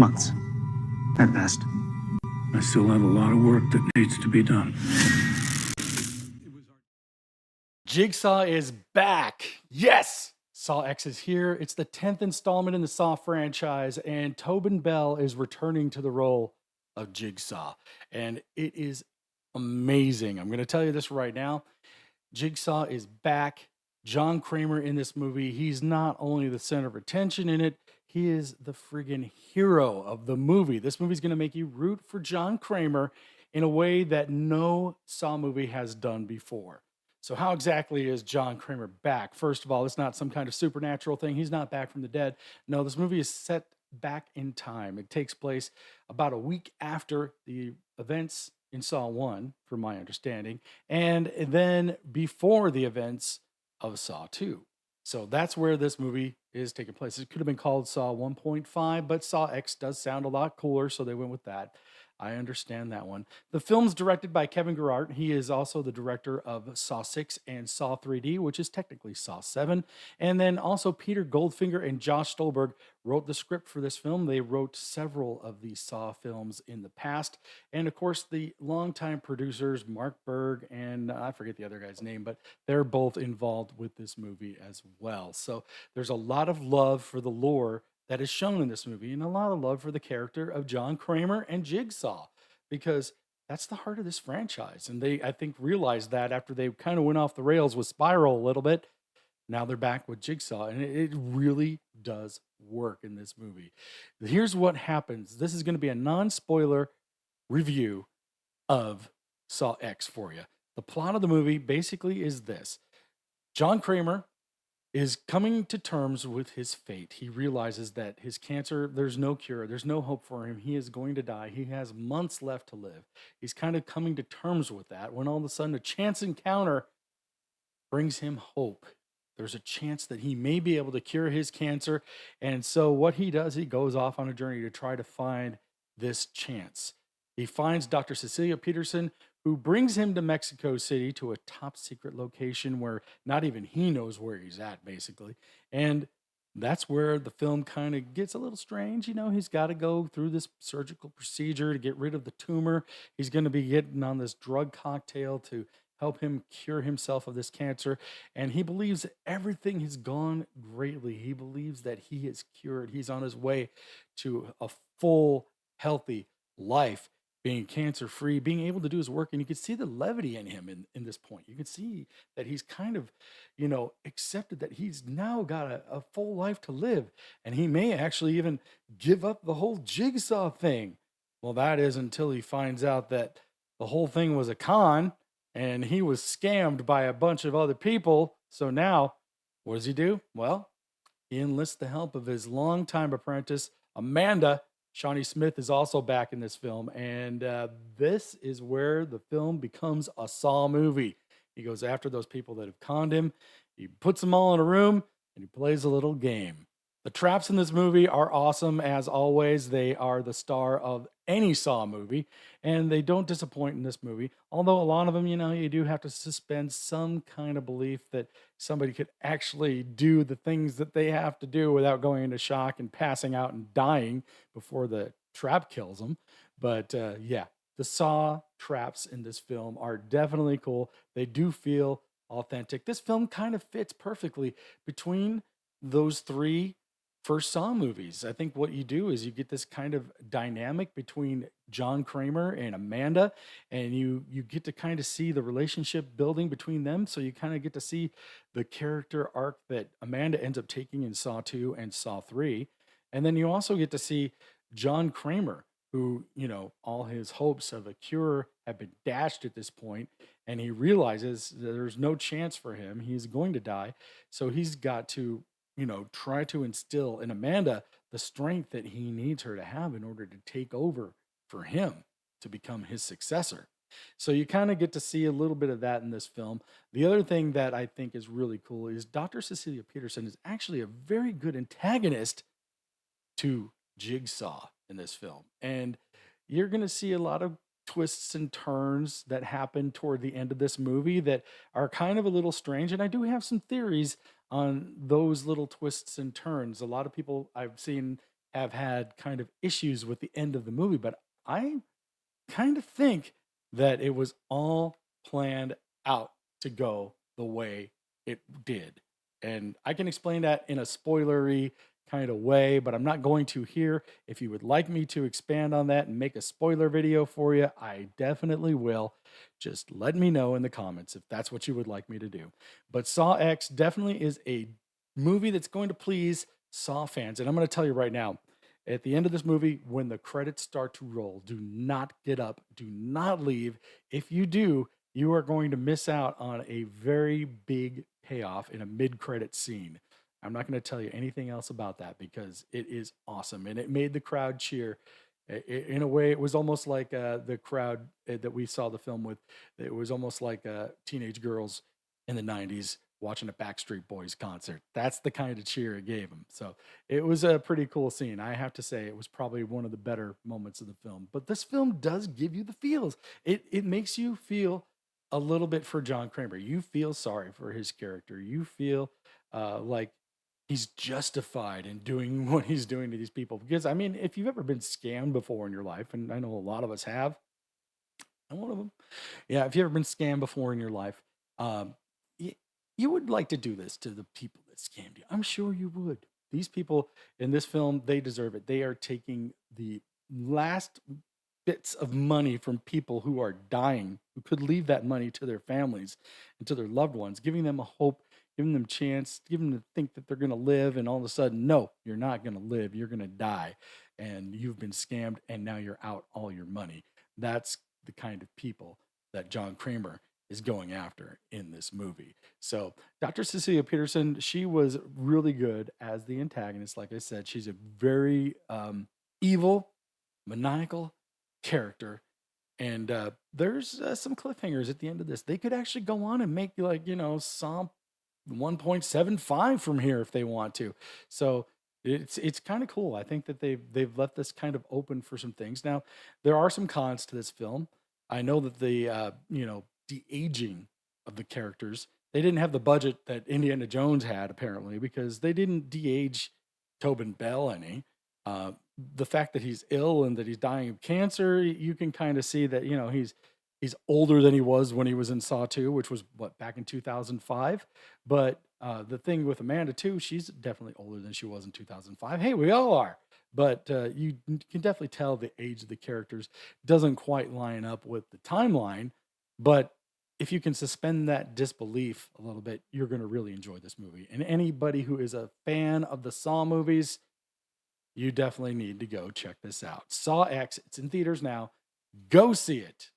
Months, at best. I still have a lot of work that needs to be done. Jigsaw is back. Yes! Saw X is here. It's the 10th installment in the Saw franchise, and Tobin Bell is returning to the role of Jigsaw. And it is amazing. I'm going to tell you this right now. Jigsaw is back. John Kramer in this movie, he's not only the center of attention in it, he is the friggin' hero of the movie. This movie's going to make you root for John Kramer in a way that no Saw movie has done before. So how exactly is John Kramer back? First of all, it's not some kind of supernatural thing. He's not back from the dead. No, this movie is set back in time. It takes place about a week after the events in Saw 1, from my understanding, and then before the events of Saw 2. So that's where this movie is taking place. It could have been called Saw 1.5, but Saw X does sound a lot cooler, so they went with that. I understand that one. The film's directed by Kevin Gerhardt. He is also the director of Saw 6 and Saw 3D, which is technically Saw 7. And then also Peter Goldfinger and Josh Stolberg wrote the script for this film. They wrote several of these Saw films in the past. And of course, the longtime producers, Mark Berg and I forget the other guy's name, but they're both involved with this movie as well. So there's a lot of love for the lore that is shown in this movie, and a lot of love for the character of John Kramer and Jigsaw, because that's the heart of this franchise. And they, I think, realized that after they kind of went off the rails with Spiral a little bit. Now they're back with Jigsaw, and it really does work in this movie. Here's what happens. This is going to be a non-spoiler review of Saw X for you. The plot of the movie basically is this. John Kramer is coming to terms with his fate. He realizes that his cancer, there's no cure, there's no hope for him. He is going to die. He has months left to live. He's kind of coming to terms with that when all of a sudden a chance encounter brings him hope. There's a chance that he may be able to cure his cancer. And so what he does, he goes off on a journey to try to find this chance. He finds Dr. Cecilia Peterson, who brings him to Mexico City to a top secret location where not even he knows where he's at, basically. And that's where the film kind of gets a little strange. You know, he's got to go through this surgical procedure to get rid of the tumor. He's going to be getting on this drug cocktail to help him cure himself of this cancer. And he believes that everything has gone greatly. He believes that he is cured. He's on his way to a full, healthy life, being cancer-free, being able to do his work. And you can see the levity in him in this point. You can see that he's kind of, accepted that he's now got a full life to live. And he may actually even give up the whole Jigsaw thing. Well, that is until he finds out that the whole thing was a con and he was scammed by a bunch of other people. So now, what does he do? Well, he enlists the help of his longtime apprentice, Amanda. Shawnee Smith is also back in this film, and this is where the film becomes a Saw movie. He goes after those people that have conned him. He puts them all in a room, and he plays a little game. The traps in this movie are awesome, as always. They are the star of any Saw movie, and they don't disappoint in this movie. Although a lot of them, you do have to suspend some kind of belief that somebody could actually do the things that they have to do without going into shock and passing out and dying before the trap kills them. But yeah, the Saw traps in this film are definitely cool. They do feel authentic. This film kind of fits perfectly between those three first Saw movies. I think what you do is you get this kind of dynamic between John Kramer and Amanda, and you get to kind of see the relationship building between them. So you kind of get to see the character arc that Amanda ends up taking in Saw 2 and Saw 3. And then you also get to see John Kramer, who, all his hopes of a cure have been dashed at this point, and he realizes that there's no chance for him. He's going to die. So he's got to try to instill in Amanda the strength that he needs her to have in order to take over for him to become his successor. So you kind of get to see a little bit of that in this film. The other thing that I think is really cool is Dr. Cecilia Peterson is actually a very good antagonist to Jigsaw in this film. And you're going to see a lot of twists and turns that happen toward the end of this movie that are kind of a little strange. And I do have some theories on those little twists and turns. A lot of people I've seen have had kind of issues with the end of the movie, but I kind of think that it was all planned out to go the way it did. And I can explain that in a spoilery kind of way, but I'm not going to here. If you would like me to expand on that and make a spoiler video for you, I definitely will. Just let me know in the comments if that's what you would like me to do. But Saw X definitely is a movie that's going to please Saw fans. And I'm going to tell you right now, at the end of this movie, when the credits start to roll, do not get up, do not leave. If you do, you are going to miss out on a very big payoff in a mid-credit scene. I'm not going to tell you anything else about that because it is awesome and it made the crowd cheer. In a way, it was almost like the crowd that we saw the film with. It was almost like teenage girls in the 90s watching a Backstreet Boys concert. That's the kind of cheer it gave them. So it was a pretty cool scene. I have to say, it was probably one of the better moments of the film. But this film does give you the feels. It makes you feel a little bit for John Kramer. You feel sorry for his character. You feel like he's justified in doing what he's doing to these people. Because, I mean, if you've ever been scammed before in your life, and I know a lot of us have, I'm one of them. Yeah, if you've ever been scammed before in your life, um, y- you would like to do this to the people that scammed you. I'm sure you would. These people in this film, they deserve it. They are taking the last bits of money from people who are dying, who could leave that money to their families and to their loved ones, giving them a hope, giving them chance, giving them to think that they're going to live, and all of a sudden, no, you're not going to live, you're going to die, and you've been scammed, and now you're out all your money. That's the kind of people that John Kramer is going after in this movie. So Dr. Cecilia Peterson, she was really good as the antagonist. Like I said, she's a very evil, maniacal character. And there's some cliffhangers at the end of this. They could actually go on and make like, Psalm 1.75 from here if they want to. So it's kind of cool. I think that they've left this kind of open for some things. Now, there are some cons to this film. I know that the de aging of the characters, they didn't have the budget that Indiana Jones had apparently because they didn't de-age Tobin Bell any. The fact that he's ill and that he's dying of cancer, you can kind of see that he's older than he was when he was in Saw 2, which was what, back in 2005. But the thing with Amanda too, she's definitely older than she was in 2005. Hey, we all are. But you can definitely tell the age of the characters doesn't quite line up with the timeline. But if you can suspend that disbelief a little bit, you're going to really enjoy this movie. And anybody who is a fan of the Saw movies, you definitely need to go check this out. Saw X, it's in theaters now. Go see it.